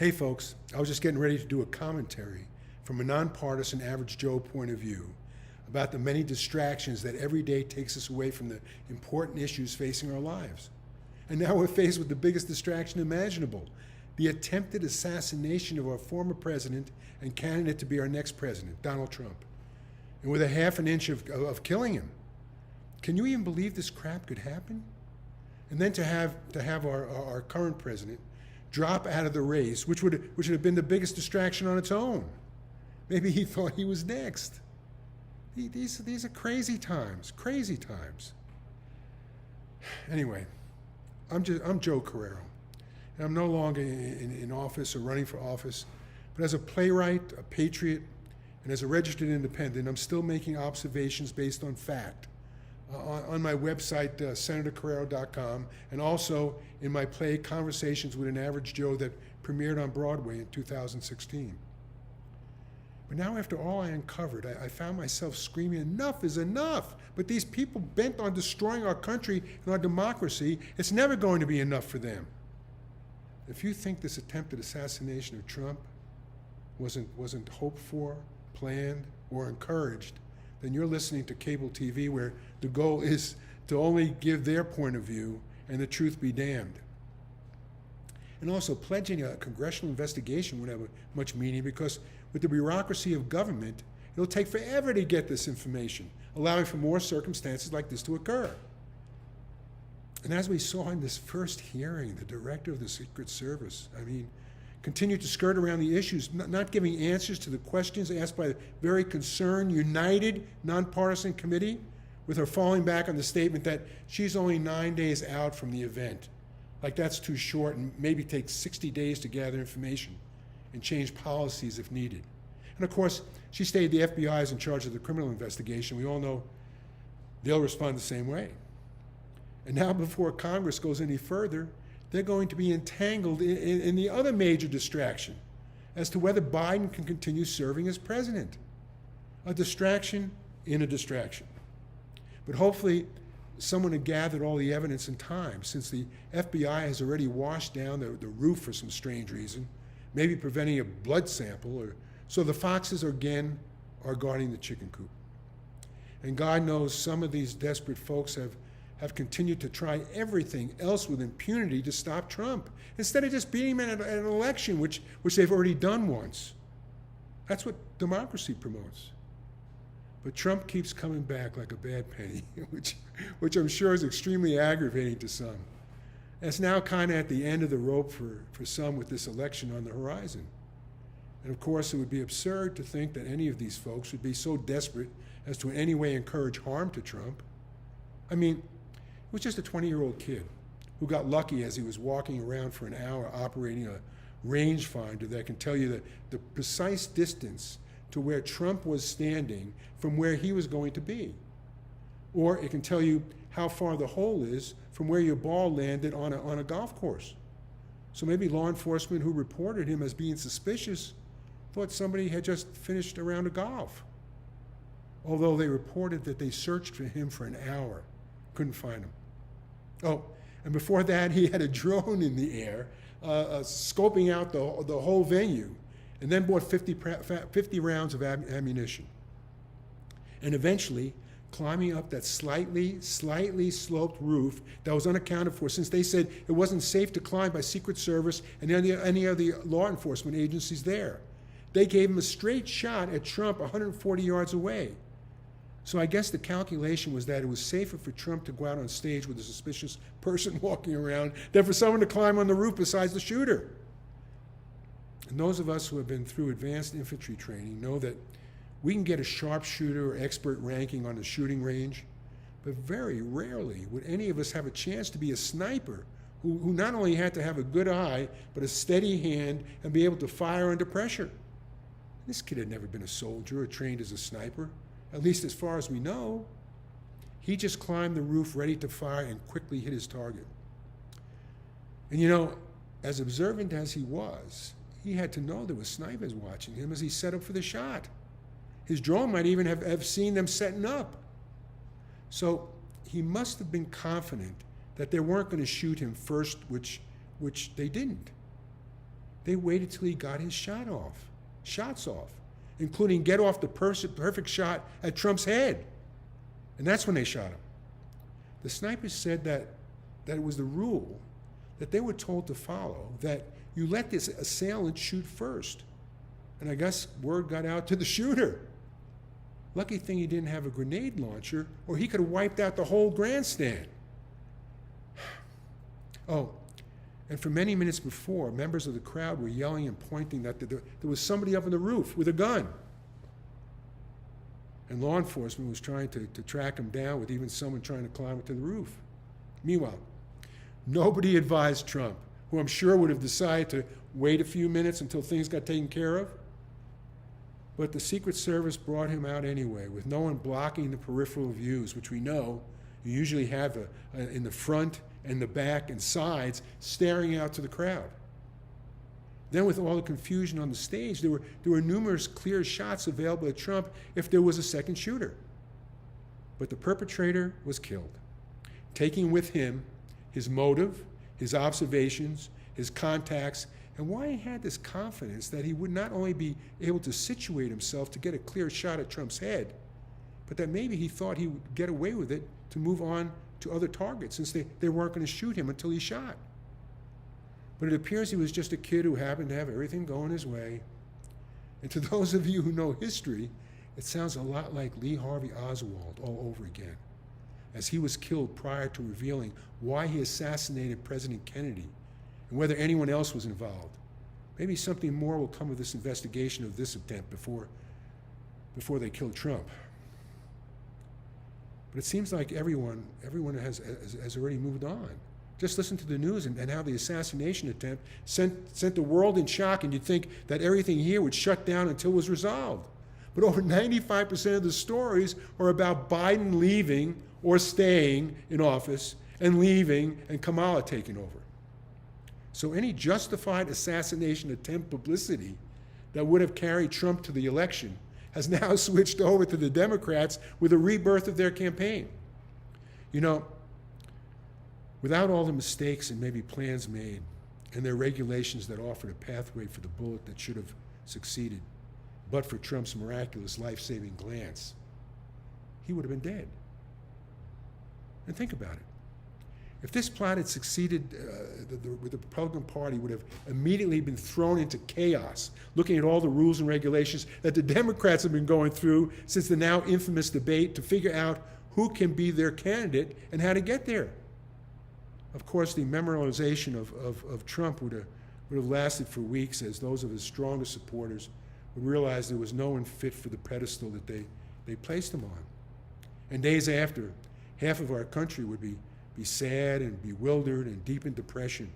Hey folks, I was just getting ready to do a commentary from a nonpartisan average Joe point of view about the many distractions that every day takes us away from the important issues facing our lives. And now we're faced with the biggest distraction imaginable, the attempted assassination of our former president and candidate to be our next president, Donald Trump. And with a half an inch of killing him. Can you even believe this crap could happen? And then to have our current president drop out of the race, which would have been the biggest distraction on its own. Maybe he thought he was next. These are crazy times, crazy times. Anyway, I'm Joe Carraro, and I'm no longer in office or running for office, but as a playwright, a patriot, and as a registered independent, I'm still making observations based on fact. On my website, senatorcarraro.com, and also in my play Conversations with an Average Joe that premiered on Broadway in 2016. But now after all I uncovered, I found myself screaming, enough is enough. But these people bent on destroying our country and our democracy, it's never going to be enough for them. If you think this attempted assassination of Trump wasn't hoped for, planned, or encouraged, then you're listening to cable TV where the goal is to only give their point of view and the truth be damned. And also, pledging a congressional investigation would have much meaning because with the bureaucracy of government, it'll take forever to get this information, allowing for more circumstances like this to occur. And as we saw in this first hearing, the director of the Secret Service, continued to skirt around the issues, not giving answers to the questions asked by the very concerned, united, nonpartisan committee, with her falling back on the statement that she's only 9 days out from the event. Like that's too short and maybe takes 60 days to gather information and change policies if needed. And of course, she stated the FBI is in charge of the criminal investigation. We all know they'll respond the same way. And now before Congress goes any further, they're going to be entangled in the other major distraction as to whether Biden can continue serving as president. A distraction in a distraction. But hopefully, someone had gathered all the evidence in time, since the FBI has already washed down the roof for some strange reason, maybe preventing a blood sample, so the foxes again are guarding the chicken coop. And God knows some of these desperate folks have continued to try everything else with impunity to stop Trump, instead of just beating him at an election, which they've already done once. That's what democracy promotes. But Trump keeps coming back like a bad penny, which I'm sure is extremely aggravating to some. It's now kind of at the end of the rope for some with this election on the horizon. And of course, it would be absurd to think that any of these folks would be so desperate as to in any way encourage harm to Trump. It was just a 20-year-old kid who got lucky as he was walking around for an hour operating a rangefinder that can tell you the precise distance to where Trump was standing from where he was going to be. Or it can tell you how far the hole is from where your ball landed on a golf course. So maybe law enforcement who reported him as being suspicious thought somebody had just finished a round of golf. Although they reported that they searched for him for an hour, couldn't find him. Oh, and before that, he had a drone in the air, scoping out the whole venue, and then bought 50 rounds of ammunition. And eventually, climbing up that slightly sloped roof that was unaccounted for, since they said it wasn't safe to climb by Secret Service and any of the law enforcement agencies there. They gave him a straight shot at Trump 140 yards away. So I guess the calculation was that it was safer for Trump to go out on stage with a suspicious person walking around than for someone to climb on the roof besides the shooter. And those of us who have been through advanced infantry training know that we can get a sharpshooter or expert ranking on the shooting range, but very rarely would any of us have a chance to be a sniper who not only had to have a good eye, but a steady hand and be able to fire under pressure. This kid had never been a soldier or trained as a sniper, at least as far as we know. He just climbed the roof ready to fire and quickly hit his target. And as observant as he was, he had to know there were snipers watching him as he set up for the shot. His drone might even have seen them setting up. So he must have been confident that they weren't going to shoot him first, which they didn't. They waited till he got his shots off, including get off the perfect shot at Trump's head. And that's when they shot him. The snipers said that it was the rule that they were told to follow, that you let this assailant shoot first. And I guess word got out to the shooter. Lucky thing he didn't have a grenade launcher, or he could have wiped out the whole grandstand. Oh, and for many minutes before, members of the crowd were yelling and pointing that there was somebody up on the roof with a gun. And law enforcement was trying to track him down, with even someone trying to climb up to the roof. Meanwhile, nobody advised Trump, who I'm sure would have decided to wait a few minutes until things got taken care of. But the Secret Service brought him out anyway, with no one blocking the peripheral views, which we know you usually have in the front and the back and sides, staring out to the crowd. Then, with all the confusion on the stage, there were numerous clear shots available to Trump if there was a second shooter. But the perpetrator was killed, taking with him his motive, his observations, his contacts, and why he had this confidence that he would not only be able to situate himself to get a clear shot at Trump's head, but that maybe he thought he would get away with it to move on to other targets, since they weren't going to shoot him until he shot. But it appears he was just a kid who happened to have everything going his way. And to those of you who know history, it sounds a lot like Lee Harvey Oswald all over again, as he was killed prior to revealing why he assassinated President Kennedy and whether anyone else was involved. Maybe something more will come of this investigation of this attempt before they kill Trump. But it seems like everyone has already moved on. Just listen to the news and how the assassination attempt sent the world in shock, and you'd think that everything here would shut down until it was resolved. But over 95% of the stories are about Biden leaving or staying in office, and leaving and Kamala taking over. So any justified assassination attempt publicity that would have carried Trump to the election has now switched over to the Democrats with a rebirth of their campaign. You know, without all the mistakes and maybe plans made, and their regulations that offered a pathway for the bullet that should have succeeded, but for Trump's miraculous life-saving glance, he would have been dead. And think about it. If this plot had succeeded, the Republican Party would have immediately been thrown into chaos, looking at all the rules and regulations that the Democrats have been going through since the now infamous debate to figure out who can be their candidate and how to get there. Of course, the memorialization of Trump would have lasted for weeks, as those of his strongest supporters would realize there was no one fit for the pedestal that they placed him on. And days after, half of our country would be sad and bewildered and deep in depression,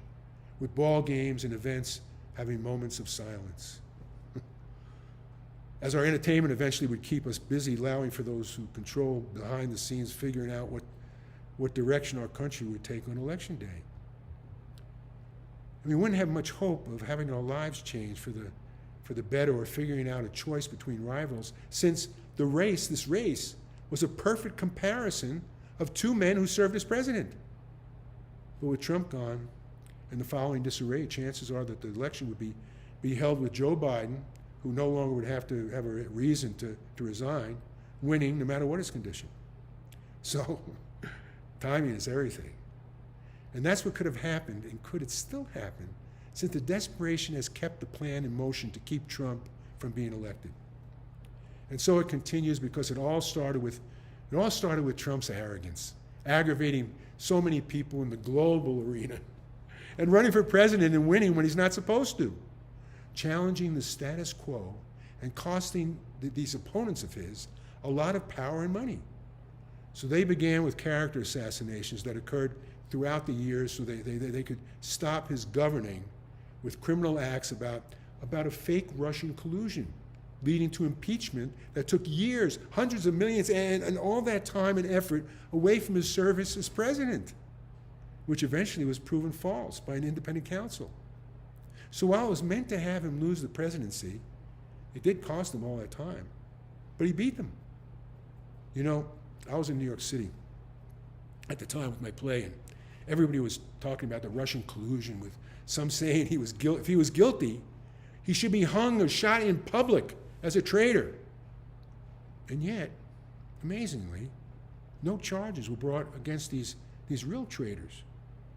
with ball games and events having moments of silence. As our entertainment eventually would keep us busy, allowing for those who control behind the scenes figuring out what direction our country would take on Election Day. And we wouldn't have much hope of having our lives change for the better, or figuring out a choice between rivals, since this race was a perfect comparison of two men who served as president. But with Trump gone and the following disarray, chances are that the election would be held with Joe Biden, who no longer would have to have a reason to resign, winning no matter what his condition. So timing is everything. And that's what could have happened, and could it still happen, since the desperation has kept the plan in motion to keep Trump from being elected. And so it continues, because it all started with Trump's arrogance, aggravating so many people in the global arena, and running for president and winning when he's not supposed to, challenging the status quo and costing these opponents of his a lot of power and money. So they began with character assassinations that occurred throughout the years, so they could stop his governing, with criminal acts about a fake Russian collusion, leading to impeachment that took years, hundreds of millions, and all that time and effort away from his service as president, which eventually was proven false by an independent counsel. So while it was meant to have him lose the presidency, it did cost him all that time, but he beat them. You know, I was in New York City at the time with my play, everybody was talking about the Russian collusion, with some saying if he was guilty, he should be hung or shot in public as a traitor. And yet, amazingly, no charges were brought against these real traitors.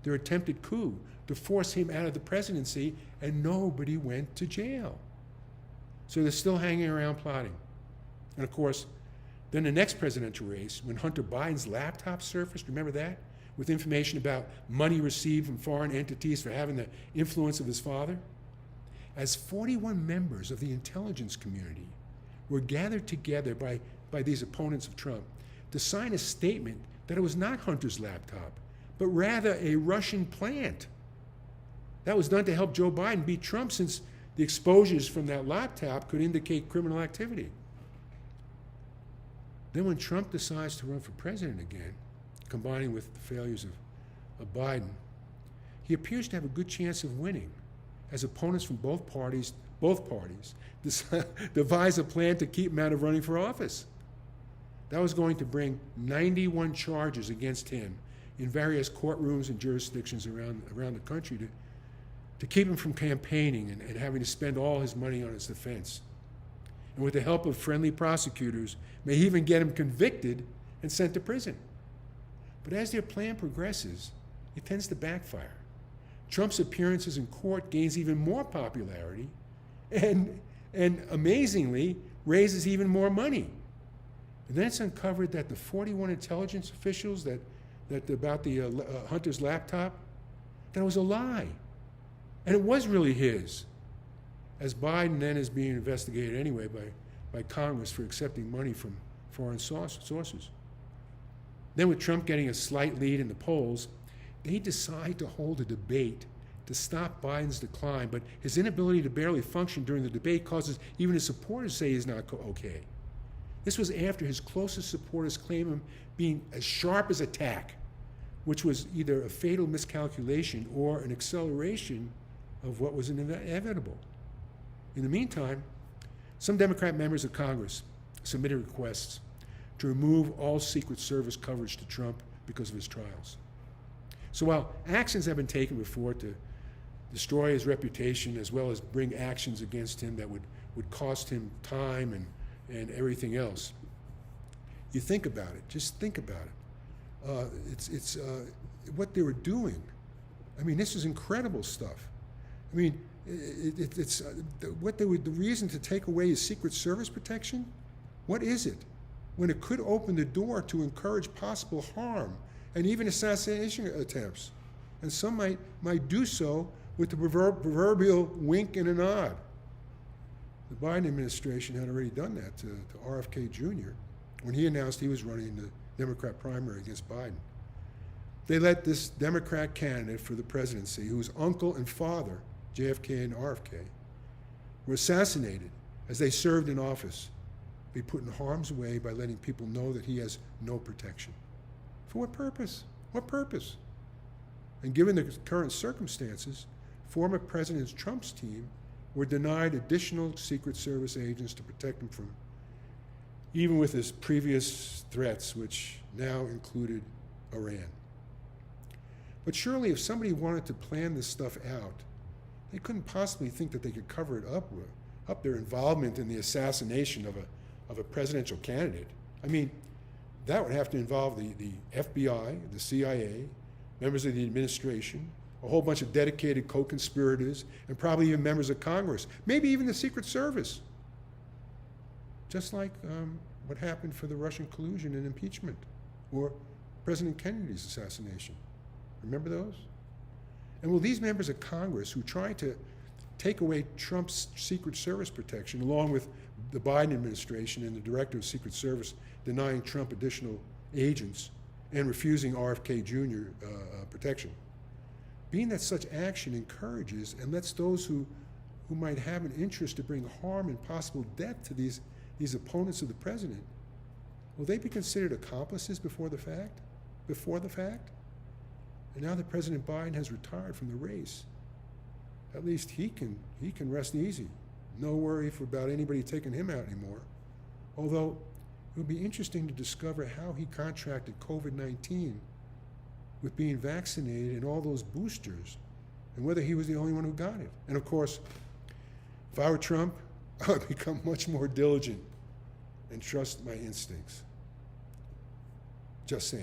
Their attempted coup to force him out of the presidency, and nobody went to jail. So they're still hanging around plotting. And of course, then the next presidential race, when Hunter Biden's laptop surfaced, remember that? With information about money received from foreign entities for having the influence of his father? As 41 members of the intelligence community were gathered together by these opponents of Trump to sign a statement that it was not Hunter's laptop, but rather a Russian plant. That was done to help Joe Biden beat Trump, since the exposures from that laptop could indicate criminal activity. Then when Trump decides to run for president again, combining with the failures of Biden, he appears to have a good chance of winning, as opponents from both parties devise a plan to keep him out of running for office. That was going to bring 91 charges against him in various courtrooms and jurisdictions around the country to keep him from campaigning and having to spend all his money on his defense. And with the help of friendly prosecutors, may even get him convicted and sent to prison. But as their plan progresses, it tends to backfire. Trump's appearances in court gains even more popularity and amazingly raises even more money. And then it's uncovered that the 41 intelligence officials that about the Hunter's laptop, that it was a lie. And it was really his, as Biden then is being investigated anyway by Congress for accepting money from foreign sources. Then with Trump getting a slight lead in the polls, they decide to hold a debate to stop Biden's decline, but his inability to barely function during the debate causes even his supporters to say he's not okay. This was after his closest supporters claim him being as sharp as a tack, which was either a fatal miscalculation or an acceleration of what was inevitable. In the meantime, some Democrat members of Congress submitted requests to remove all Secret Service coverage to Trump because of his trials. So while actions have been taken before to destroy his reputation, as well as bring actions against him that would cost him time and everything else, you think about it. Just think about it. It's what they were doing. I mean, this is incredible stuff. I mean, it's the reason to take away his Secret Service protection. What is it? When it could open the door to encourage possible harm and even assassination attempts, and some might do so with the proverbial wink and a nod. The Biden administration had already done that to RFK Jr. when he announced he was running the Democrat primary against Biden. They let this Democrat candidate for the presidency, whose uncle and father, JFK and RFK, were assassinated as they served in office, be put in harm's way by letting people know that he has no protection. For what purpose? What purpose? And given the current circumstances, former President Trump's team were denied additional Secret Service agents to protect him from, even with his previous threats, which now included Iran. But surely if somebody wanted to plan this stuff out, they couldn't possibly think that they could cover it up their involvement in the assassination of a presidential candidate. I mean, that would have to involve the FBI, the CIA, members of the administration, a whole bunch of dedicated co-conspirators, and probably even members of Congress, maybe even the Secret Service. Just like what happened for the Russian collusion and impeachment, or President Kennedy's assassination. Remember those? And will these members of Congress who tried to take away Trump's Secret Service protection, along with the Biden administration and the Director of Secret Service denying Trump additional agents and refusing RFK Jr. Protection, being that such action encourages and lets those who might have an interest to bring harm and possible death to these opponents of the president, will they be considered accomplices before the fact? Before the fact? And now that President Biden has retired from the race, at least he can rest easy. No worry about anybody taking him out anymore. Although it would be interesting to discover how he contracted COVID-19 with being vaccinated and all those boosters, and whether he was the only one who got it. And of course, if I were Trump, I would become much more diligent and trust my instincts. Just saying.